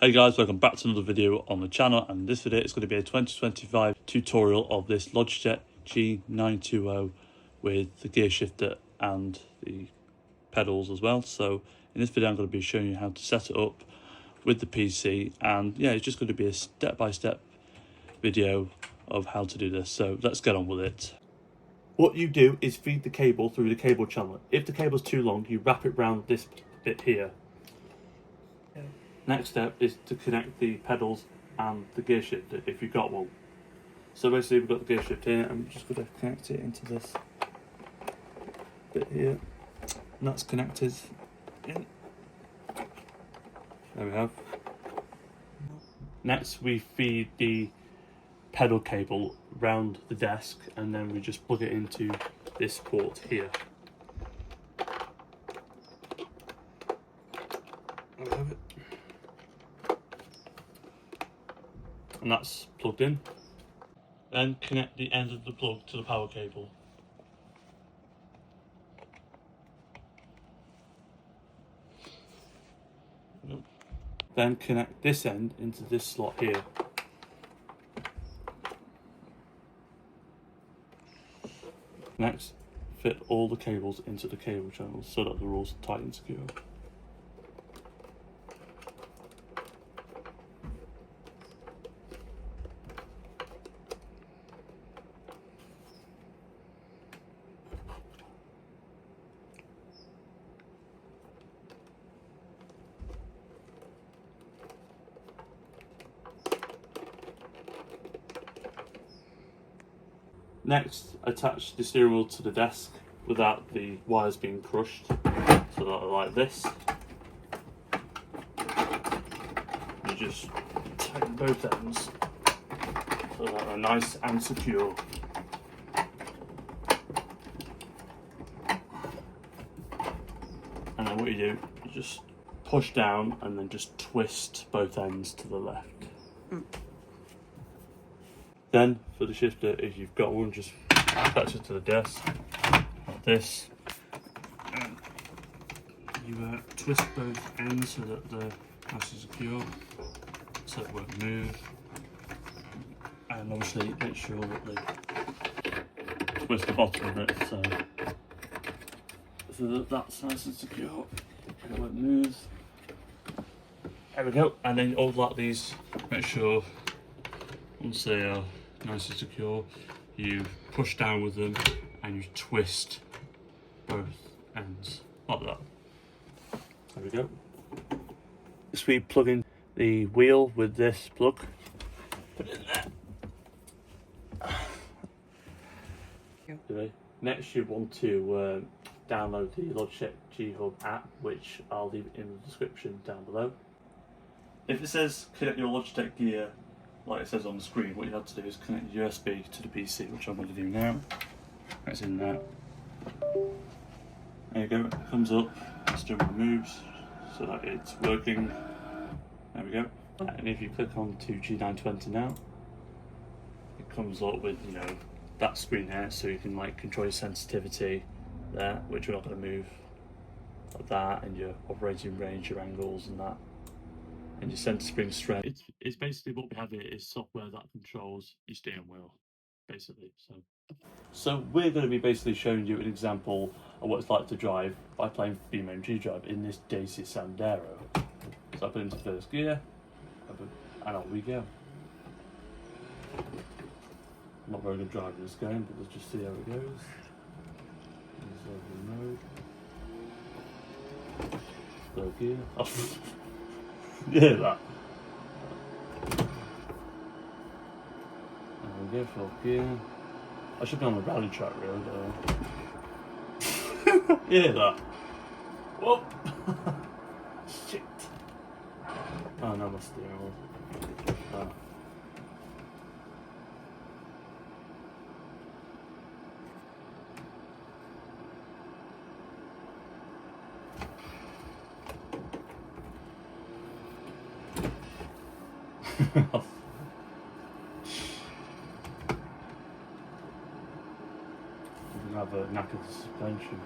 Hey guys, welcome back to another video on the channel, and this video is going to be a 2025 tutorial of this Logitech G920 with the gear shifter and the pedals as well. So in this video I'm going to be showing you how to set it up with the PC, and yeah, it's just going to be a step-by-step video of how to do this. So let's get on with it. What you do is feed the cable through the cable channel. If the cable's too long, you wrap it around this bit here. Next step is to connect the pedals and the gear shifter if you've got one. So basically we've got the gear shifter here, and I'm just going to connect it into this bit here, and that's connected in. There we have. Next we feed the pedal cable round the desk, and then we just plug it into this port here. There we have it. And that's plugged in. Then connect the end of the plug to the power cable. Then connect this end into this slot here. Next, fit all the cables into the cable channels so that they're all tight and secure. Next, attach the steering wheel to the desk without the wires being crushed, so that they're like this. You just tighten both ends so that they're nice and secure. And then what you do, you just push down and then just twist both ends to the left. Then for the shifter, if you've got one, just attach it to the desk like this. And you twist both ends so that they're nice and secure, so it won't move. And obviously make sure that they twist the bottom of it so that that's nice and secure and it won't move. There we go. And then all like these, make sure once they are nice and secure, you push down with them and you twist both ends like that. There we go. Next we plug in the wheel with this plug. Put it in there. Next you want to download the Logitech G Hub app, which I'll leave in the description down below. If it says connect your Logitech gear like it says on the screen, what you have to do is connect the USB to the PC, which I'm going to do now. That's in there. There you go, it comes up, the steering wheel moves so that it's working. There we go. And if you click on to G920 now, it comes up with, you know, that screen there, so you can like control your sensitivity there, which we're not going to move, like that, and your operating range, your angles and that, and your center spring strength. It's basically what we have here is software that controls your steering wheel, basically. So we're going to be basically showing you an example of what it's like to drive by playing BeamNG Drive in this Daisy Sandero. So I put into first gear, and on we go. I'm not very good driving this game, but let's just see how it goes. Mode. Third gear. Oh. Yeah, that. And we go fourth gear. I should be on the rally track really, though. Yeah, that. Whoop! Shit. Oh no, my steering wheel. Oh. Have a knackered suspension.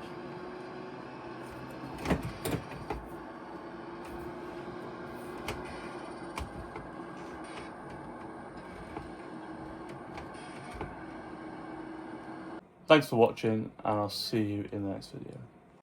Thanks for watching, and I'll see you in the next video.